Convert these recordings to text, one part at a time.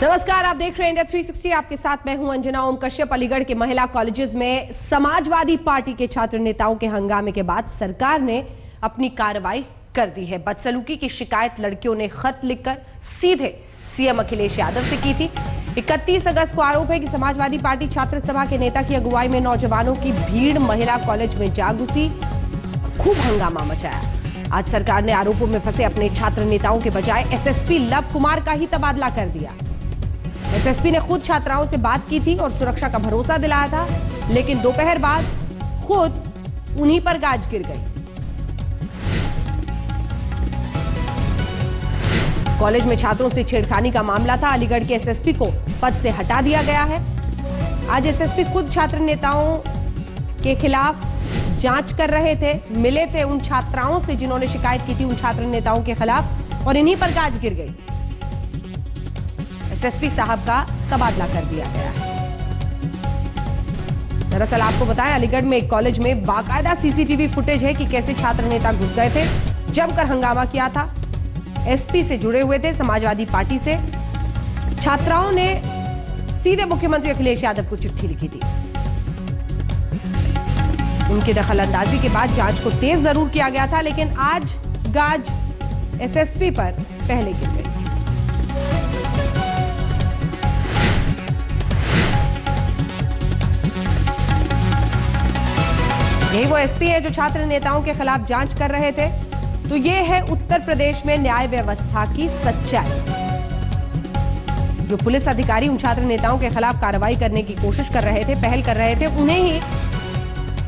नमस्कार, आप देख रहे हैं इंडिया 360। आपके साथ मैं हूं अंजना। ओम कश्यप। अलीगढ़ के महिला कॉलेजेस में समाजवादी पार्टी के छात्र नेताओं के हंगामे के बाद सरकार ने अपनी कार्रवाई कर दी है। बदसलूकी की शिकायत लड़कियों ने खत लिखकर सीधे सीएम अखिलेश यादव से की थी। 31 अगस्त को आरोप है कि समाजवादी पार्टी छात्र सभा के नेता की अगुवाई में नौजवानों की भीड़ महिला कॉलेज में जा घुसी, खूब हंगामा मचाया। आज सरकार ने आरोपों में फंसे अपने छात्र नेताओं के बजाय एसएसपी लव कुमार का ही तबादला कर दिया। एसएसपी ने खुद छात्राओं से बात की थी और सुरक्षा का भरोसा दिलाया था, लेकिन दोपहर बाद खुद उन्हीं पर गाज गिर गई। कॉलेज में छात्रों से छेड़खानी का मामला था। अलीगढ़ के एसएसपी को पद से हटा दिया गया है। आज एसएसपी खुद छात्र नेताओं के खिलाफ जांच कर रहे थे, मिले थे उन छात्राओं से जिन्होंने शिकायत की थी उन छात्र नेताओं के खिलाफ, और इन्हीं पर गाज गिर गई। एसएसपी साहब का तबादला कर दिया गया है। दरअसल आपको बताएं, अलीगढ़ में एक कॉलेज में बाकायदा सीसीटीवी फुटेज है कि कैसे छात्र नेता घुस गए थे, जमकर हंगामा किया था। एसपी से जुड़े हुए थे, समाजवादी पार्टी से। छात्राओं ने सीधे मुख्यमंत्री अखिलेश यादव को चिट्ठी लिखी थी। उनकी दखलंदाजी के बाद जांच को तेज जरूर किया गया था, लेकिन आज गाज एसएसपी पर पहले गिर गई। यही वो एसपी है जो छात्र नेताओं के खिलाफ जांच कर रहे थे। तो ये है उत्तर प्रदेश में न्याय व्यवस्था की सच्चाई। जो पुलिस अधिकारी उन छात्र नेताओं के खिलाफ कार्रवाई करने की कोशिश कर रहे थे, पहल कर रहे थे, उन्हें ही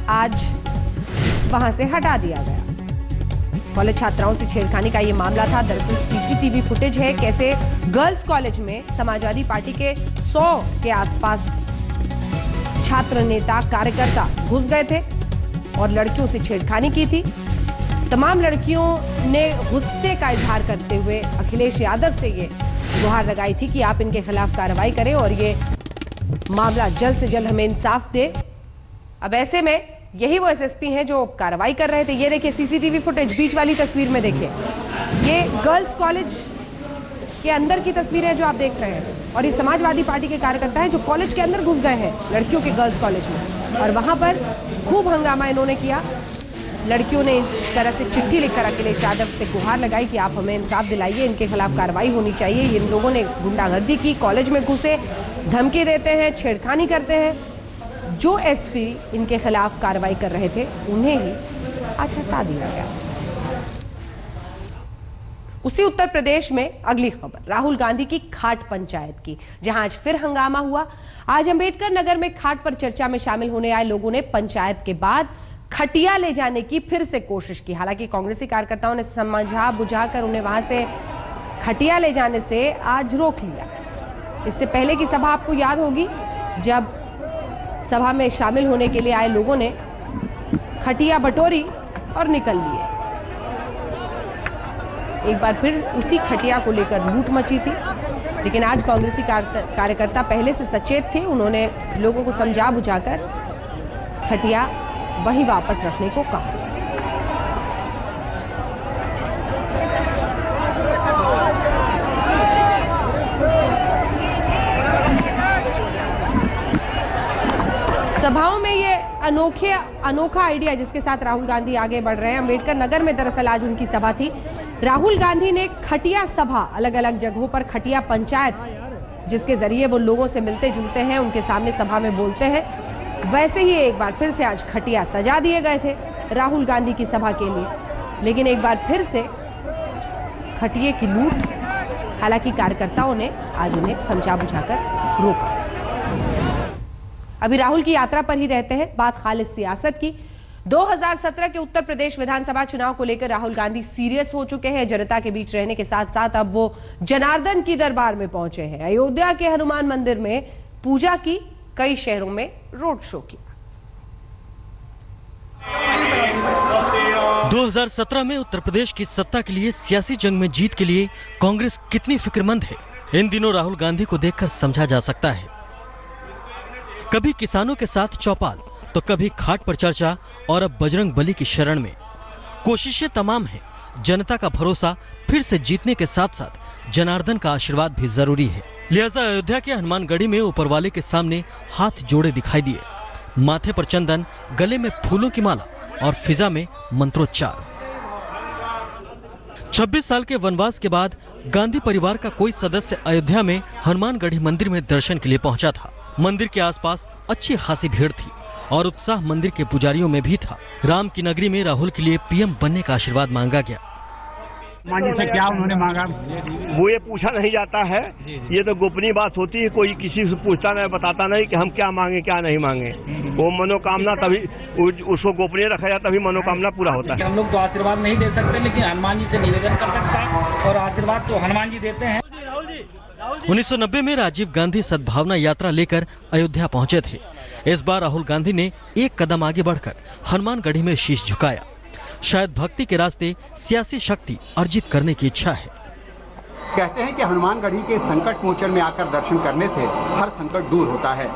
आज वहां से हटा दिया गया। कॉलेज छात्राओं से छेड़खानी का यह मामला था। दरअसल सीसीटीवी फुटेज है कैसे गर्ल्स कॉलेज में समाजवादी पार्टी के 100 के आसपास छात्र नेता कार्यकर्ता घुस गए थे और लड़कियों से छेड़खानी की थी। तमाम लड़कियों ने गुस्से का इजहार करते हुए अखिलेश यादव से ये गुहार लगाई थी कि आप इनके खिलाफ कार्रवाई करें और ये मामला जल्द से जल्द हमें इंसाफ दे। अब ऐसे में यही वो एसएसपी हैं जो कार्रवाई कर रहे थे। ये देखिए सीसीटीवी फुटेज, बीच वाली तस्वीर में देखिए, ये गर्ल्स कॉलेज के अंदर की तस्वीर है जो आप देख रहे हैं, और ये समाजवादी पार्टी के कार्यकर्ता हैं जो कॉलेज के अंदर घुस गए हैं, लड़कियों के गर्ल्स कॉलेज में, और वहां पर खूब हंगामा इन्होंने किया। लड़कियों ने इस तरह से चिट्ठी लिखकर अखिलेश यादव से गुहार लगाई कि आप हमें इंसाफ दिलाइए, इनके खिलाफ कार्रवाई होनी चाहिए। इन लोगों ने गुंडागर्दी की, कॉलेज में घुसे, धमकी देते हैं, छेड़खानी करते हैं। जो एसपी इनके खिलाफ कार्रवाई कर रहे थे उन्हें ही आज हटा दिया गया। उसी उत्तर प्रदेश में अगली खबर राहुल गांधी की खाट पंचायत की, जहां आज फिर हंगामा हुआ। आज अंबेडकर नगर में खाट पर चर्चा में शामिल होने आए लोगों ने पंचायत के बाद खटिया ले जाने की फिर से कोशिश की। हालांकि कांग्रेसी कार्यकर्ताओं ने समझा बुझाकर उन्हें वहां से खटिया ले जाने से आज रोक लिया। इससे पहले की सभा आपको याद होगी, जब सभा में शामिल होने के लिए आए लोगों ने खटिया बटोरी और निकल लिए। एक बार फिर उसी खटिया को लेकर लूट मची थी, लेकिन आज कांग्रेसी कार्यकर्ता पहले से सचेत थे। उन्होंने लोगों को समझा बुझाकर खटिया वहीं वापस रखने को कहा। सभाओं में ये अनोखा आइडिया जिसके साथ राहुल गांधी आगे बढ़ रहे हैं। अंबेडकर नगर में दरअसल आज उनकी सभा थी। राहुल गांधी ने खटिया सभा, अलग अलग जगहों पर खटिया पंचायत, जिसके जरिए वो लोगों से मिलते जुलते हैं, उनके सामने सभा में बोलते हैं, वैसे ही एक बार फिर से आज खटिया सजा दिए गए थे राहुल गांधी की सभा के लिए। लेकिन एक बार फिर से खटिये की लूट। हालांकि कार्यकर्ताओं ने आज उन्हें समझा बुझाकर रोका। अभी राहुल की यात्रा पर ही रहते हैं, बात खालिद सियासत की। 2017 के उत्तर प्रदेश विधानसभा चुनाव को लेकर राहुल गांधी सीरियस हो चुके हैं। जनता के बीच रहने के साथ साथ अब वो जनार्दन की दरबार में पहुंचे हैं। अयोध्या के हनुमान मंदिर में पूजा की, कई शहरों में रोड शो किया। 2017 में उत्तर प्रदेश की सत्ता के लिए सियासी जंग में जीत के लिए कांग्रेस कितनी फिक्रमंद है, इन दिनों राहुल गांधी को देखकर समझा जा सकता है। कभी किसानों के साथ चौपाल, तो कभी खाट पर चर्चा, और अब बजरंग बली की शरण में। कोशिशें तमाम हैं जनता का भरोसा फिर से जीतने के साथ साथ जनार्दन का आशीर्वाद भी जरूरी है। लिहाजा अयोध्या के हनुमानगढ़ी में ऊपर वाले के सामने हाथ जोड़े दिखाई दिए, माथे पर चंदन, गले में फूलों की माला और फिजा में मंत्रोच्चार। 26 साल के वनवास के बाद गांधी परिवार का कोई सदस्य अयोध्या में हनुमानगढ़ी मंदिर में दर्शन के लिए पहुंचा था। मंदिर के आसपास अच्छी खासी भीड़ थी और उत्साह मंदिर के पुजारियों में भी था। राम की नगरी में राहुल के लिए पीएम बनने का आशीर्वाद मांगा गया। मांझी से क्या उन्होंने मांगा? वो ये पूछा नहीं जाता है, ये तो गोपनीय बात होती है। कोई किसी से पूछता नहीं, बताता नहीं कि हम क्या मांगे क्या नहीं मांगे। वो मनोकामना तभी उसको गोपनीय रखा जाता, तभी मनोकामना पूरा होता है। हम लोग तो आशीर्वाद नहीं दे सकते, लेकिन हनुमान जी से निवेदन कर सकता है और आशीर्वाद तो हनुमान जी देते हैं। 1990 में राजीव गांधी सद्भावना यात्रा लेकर अयोध्या पहुंचे थे। इस बार राहुल गांधी ने एक कदम आगे बढ़कर हनुमानगढ़ी में शीश झुकाया। शायद भक्ति के रास्ते सियासी शक्ति अर्जित करने की इच्छा है। कहते हैं कि हनुमानगढ़ी के संकट मोचन में आकर दर्शन करने से हर संकट दूर होता है।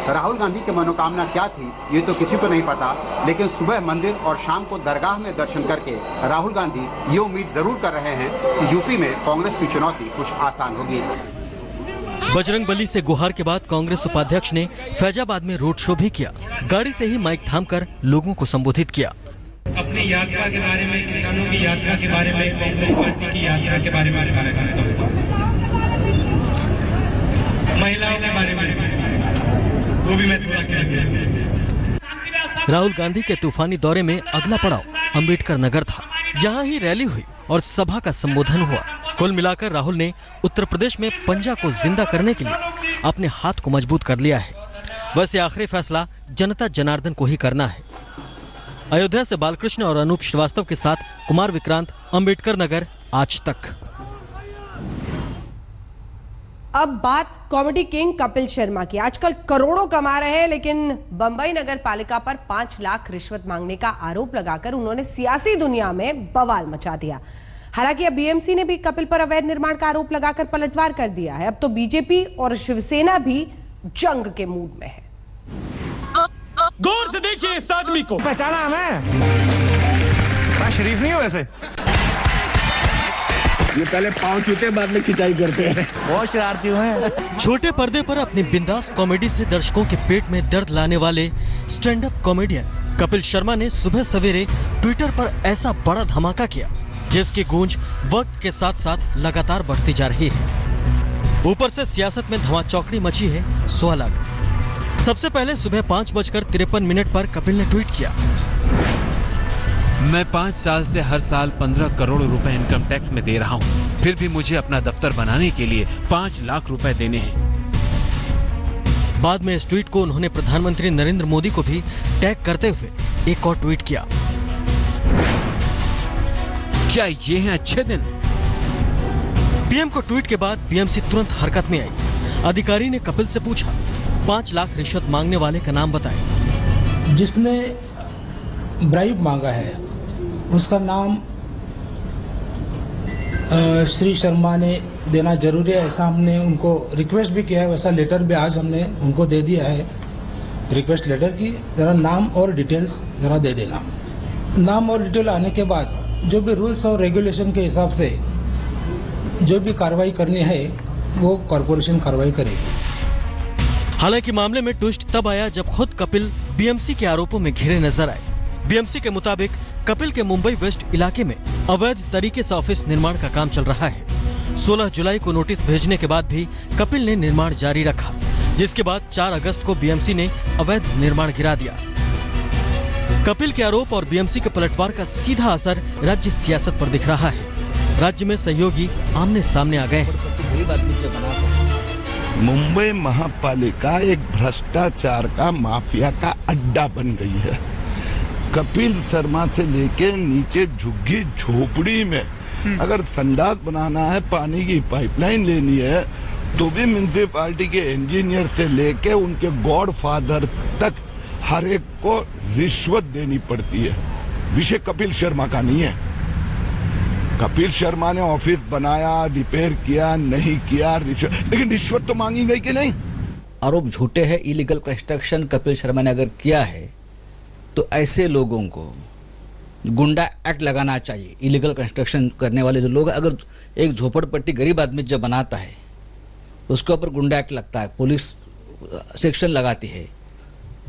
राहुल गांधी की मनोकामना क्या थी ये तो किसी को नहीं पता, लेकिन सुबह मंदिर और शाम को दरगाह में दर्शन करके राहुल गांधी ये उम्मीद जरूर कर रहे हैं कि यूपी में कांग्रेस की चुनौती कुछ आसान होगी। बजरंगबली से गुहार के बाद कांग्रेस उपाध्यक्ष ने फैजाबाद में रोड शो भी किया। गाड़ी से ही माइक थामकर लोगों को संबोधित किया। अपनी यात्रा के बारे में, किसानों की यात्रा के बारे में, कांग्रेस पार्टी की यात्रा के बारे में बताना चाहता हूँ। महिलाओं के बारे में वो भी मैं थोड़ा कहूँगा। राहुल गांधी के तूफानी दौरे में अगला पड़ाव अंबेडकर नगर था। यहाँ ही रैली हुई और सभा का संबोधन हुआ। कुल मिलाकर राहुल ने उत्तर प्रदेश में पंजा को जिंदा करने के लिए अपने हाथ को मजबूत कर लिया है। वैसे आखिरी फैसला जनता जनार्दन को ही करना है। अयोध्या से बालकृष्ण और अनूप श्रीवास्तव के साथ कुमार विक्रांत, अंबेडकर नगर, आज तक। अब बात कॉमेडी किंग कपिल शर्मा की। आजकल करोड़ों कमा रहे हैं, लेकिन बंबई नगर पालिका पर 5 लाख रिश्वत मांगने का आरोप लगाकर उन्होंने सियासी दुनिया में बवाल मचा दिया। हालांकि अब बीएमसी ने भी कपिल पर अवैध निर्माण का आरोप लगाकर पलटवार कर दिया है। अब तो बीजेपी और शिवसेना भी जंग के मूड में है। गौर से देखिए इस आदमी को। पहचाना हमें? मैं शरीफ नहीं हूं वैसे। ये पहले पांव छूते बाद में खिंचाई करते हैं। बहुत शरारती हुए। छोटे पर्दे पर अपनी बिंदास कॉमेडी से दर्शकों के पेट में दर्द लाने वाले stand up comedian Kapil Sharma ने सुबह सवेरे ट्विटर पर ऐसा बड़ा धमाका किया जिसकी गूंज वक्त के साथ साथ लगातार बढ़ती जा रही है। ऊपर से सियासत में धमाचौकड़ी मची है सो अलग। सबसे पहले सुबह 5:53 पर कपिल ने ट्वीट किया, मैं 5 साल से हर साल 15 करोड़ रुपए इनकम टैक्स में दे रहा हूं, फिर भी मुझे अपना दफ्तर बनाने के लिए 5 लाख रुपए देने हैं। बाद में इस ट्वीट को उन्होंने प्रधानमंत्री नरेंद्र मोदी को भी टैग करते हुए एक और ट्वीट किया। क्या ये हैं अच्छे दिन? पीएम को ट्वीट के बाद बीएमसी तुरंत हरकत में आई। अधिकारी ने कपिल से पूछा, 5 लाख रिश्वत मांगने वाले का नाम बताएं। जिसने ब्राइब मांगा है उसका नाम श्री शर्मा ने देना जरूरी है, ऐसा हमने उनको रिक्वेस्ट भी किया है। वैसा लेटर भी आज हमने उनको दे दिया है, रिक्वेस्ट लेटर की जरा नाम और डिटेल्स जरा दे देना। नाम और डिटेल आने के बाद जो भी रूल्स और रेगुलेशन के हिसाब से जो भी कार्रवाई करनी है वो कॉर्पोरेशन कार्रवाई करेगी। हालांकि मामले में ट्विस्ट तब आया जब खुद कपिल बीएमसी के आरोपों में घिरे नजर आए। बीएमसी के मुताबिक कपिल के मुंबई वेस्ट इलाके में अवैध तरीके से ऑफिस निर्माण का काम चल रहा है। 16 जुलाई को नोटिस भेजने के बाद भी कपिल ने निर्माण जारी रखा, जिसके बाद 4 अगस्त को बीएमसी ने अवैध निर्माण गिरा दिया। कपिल के आरोप और बीएमसी के पलटवार का सीधा असर राज्य सियासत पर दिख रहा है। राज्य में सहयोगी आमने सामने आ गए हैं। मुंबई महापालिका एक भ्रष्टाचार का माफिया का अड्डा बन गई है। कपिल शर्मा से लेके नीचे झुग्गी झोपड़ी में अगर संडास बनाना है, पानी की पाइपलाइन लेनी है, तो भी म्युनिसिपैलिटी के इंजीनियर से लेके उनके गॉडफादर तक हर एक को रिश्वत देनी पड़ती है। विषय कपिल शर्मा का नहीं है। कपिल शर्मा ने ऑफिस बनाया, रिपेयर किया, नहीं किया, लेकिन रिश्वत तो मांगी गई कि नहीं? आरोप झूठे हैं। इलीगल कंस्ट्रक्शन कपिल शर्मा ने अगर किया है तो ऐसे लोगों को गुंडा एक्ट लगाना चाहिए। इलीगल कंस्ट्रक्शन करने वाले जो लोग, अगर एक झोपड़पट्टी गरीब आदमी जब बनाता है उसके ऊपर गुंडा एक्ट लगता है, पुलिस सेक्शन लगाती है,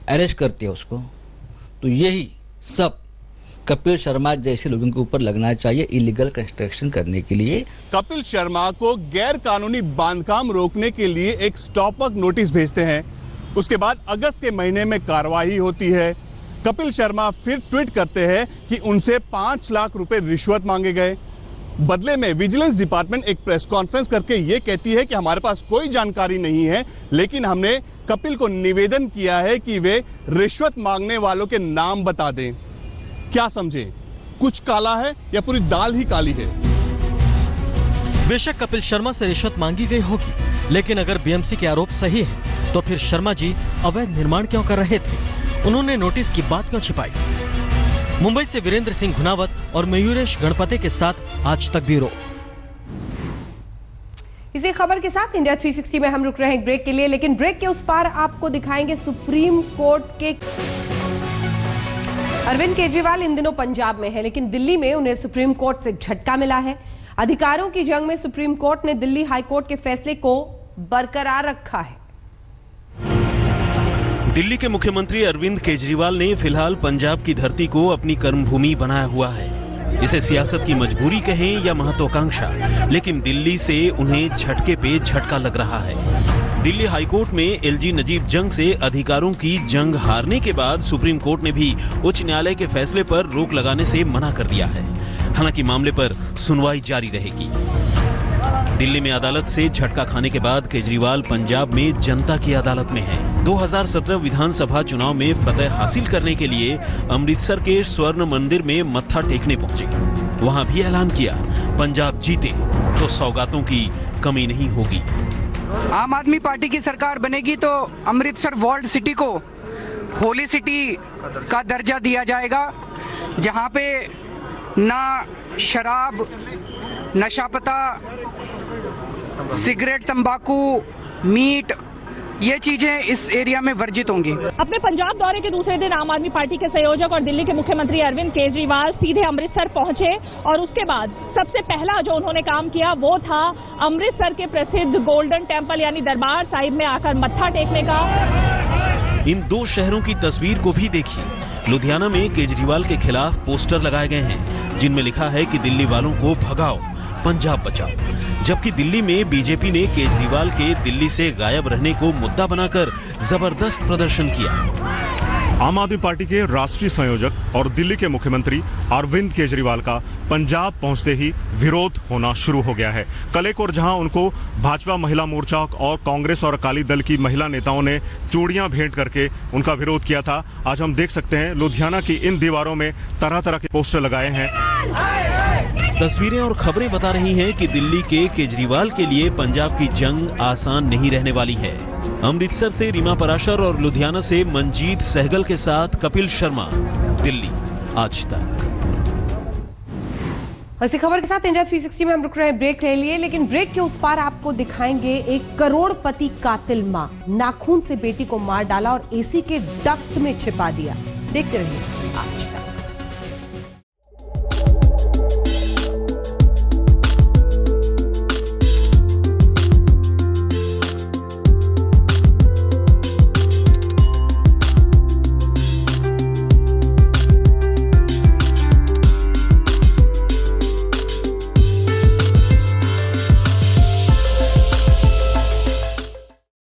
अरेस्ट करती है उसको, तो यही सब कपिल शर्मा जैसे लोगों के ऊपर लगना चाहिए इलीगल कंस्ट्रक्शन करने के लिए। कपिल शर्मा को गैर कानूनी बांधकाम रोकने के लिए एक स्टॉप वर्क नोटिस भेजते हैं, उसके बाद अगस्त के महीने में कार्रवाई होती है। कपिल शर्मा फिर ट्वीट करते हैं कि उनसे 5 लाख रुपए रिश्वत मांगे गए। बदले में विजिलेंस डिपार्टमेंट एक प्रेस कॉन्फ्रेंस करके ये कहती है कि हमारे पास कोई जानकारी नहीं है, लेकिन हमने कपिल को निवेदन किया है कि वे रिश्वत मांगने वालों के नाम बता दें। क्या समझे, कुछ काला है या पूरी दाल ही काली है? बेशक कपिल शर्मा से रिश्वत मांगी गई होगी, लेकिन अगर बीएमसी के आरोप सही है तो फिर शर्मा जी अवैध निर्माण क्यों कर रहे थे? उन्होंने नोटिस की बात क्यों छिपाई? मुंबई से वीरेंद्र सिंह घुनावत और मयूरेश गणपति के साथ आज तक ब्यूरो। इसी खबर के साथ इंडिया 360 में हम रुक रहे हैं एक ब्रेक के लिए, लेकिन ब्रेक के उस पार आपको दिखाएंगे सुप्रीम कोर्ट के। अरविंद केजरीवाल इन दिनों पंजाब में है, लेकिन दिल्ली में उन्हें सुप्रीम कोर्ट से झटका मिला है। अधिकारों की जंग में सुप्रीम कोर्ट ने दिल्ली हाई कोर्ट के फैसले को बरकरार रखा है। दिल्ली के मुख्यमंत्री अरविंद केजरीवाल ने फिलहाल पंजाब की धरती को अपनी कर्मभूमि बनाया हुआ है। इसे सियासत की मजबूरी कहें या महत्वाकांक्षा, लेकिन दिल्ली से उन्हें झटके पे झटका लग रहा है। दिल्ली हाईकोर्ट में एलजी नजीब जंग से अधिकारों की जंग हारने के बाद सुप्रीम कोर्ट ने भी उच्च न्यायालय के फैसले पर रोक लगाने से मना कर दिया है। हालांकि मामले पर सुनवाई जारी रहेगी। दिल्ली में अदालत से झटका खाने के बाद केजरीवाल पंजाब में जनता की अदालत में हैं। 2017 विधानसभा चुनाव में फतह हासिल करने के लिए अमृतसर के स्वर्ण मंदिर में मत्था टेकने पहुंचे। वहां भी ऐलान किया, पंजाब जीते तो सौगातों की कमी नहीं होगी। आम आदमी पार्टी की सरकार बनेगी तो अमृतसर वर्ल्ड सिटी को होली सिटी का दर्जा दिया जाएगा, जहां पे ना शराब, नशा पता, सिगरेट, तंबाकू, मीट, ये चीजें इस एरिया में वर्जित होंगी। अपने पंजाब दौरे के दूसरे दिन आम आदमी पार्टी के संयोजक और दिल्ली के मुख्यमंत्री अरविंद केजरीवाल सीधे अमृतसर पहुंचे और उसके बाद सबसे पहला जो उन्होंने काम किया वो था अमृतसर के प्रसिद्ध गोल्डन टेम्पल यानी दरबार साहिब में आकर मत्था टेकने का। इन दो शहरों की तस्वीर को भी देखिए। लुधियाना में केजरीवाल के खिलाफ पोस्टर लगाए गए हैं जिनमें लिखा है कि दिल्ली वालों को भगाओ, पंजाब बचाओ। जबकि दिल्ली में बीजेपी ने केजरीवाल के दिल्ली से गायब रहने को मुद्दा बनाकर जबरदस्त प्रदर्शन किया। आम आदमी पार्टी के राष्ट्रीय संयोजक और दिल्ली के मुख्यमंत्री अरविंद केजरीवाल का पंजाब पहुंचते ही विरोध होना शुरू हो गया है। कल एक और जहां उनको भाजपा महिला मोर्चा और कांग्रेस और अकाली दल की महिला नेताओं ने चूड़ियां भेंट करके उनका विरोध किया था, आज हम देख सकते हैं लुधियाना की इन दीवारों में तरह तरह के पोस्टर लगाए हैं। तस्वीरें और खबरें बता रही हैं कि दिल्ली के केजरीवाल के लिए पंजाब की जंग आसान नहीं रहने वाली है। अमृतसर से रीमा पराशर और लुधियाना से मंजीत सहगल के साथ कपिल शर्मा, दिल्ली आज तक। इसी खबर के साथ इंडिया 360 में हम रुक रहे हैं ब्रेक ले लिए, लेकिन ब्रेक के उस पार आपको दिखाएंगे एक करोड़पति कातिल मां, नाखून से बेटी को मार डाला और एसी के डक्ट में छिपा दिया। देखते रहिए आज तक।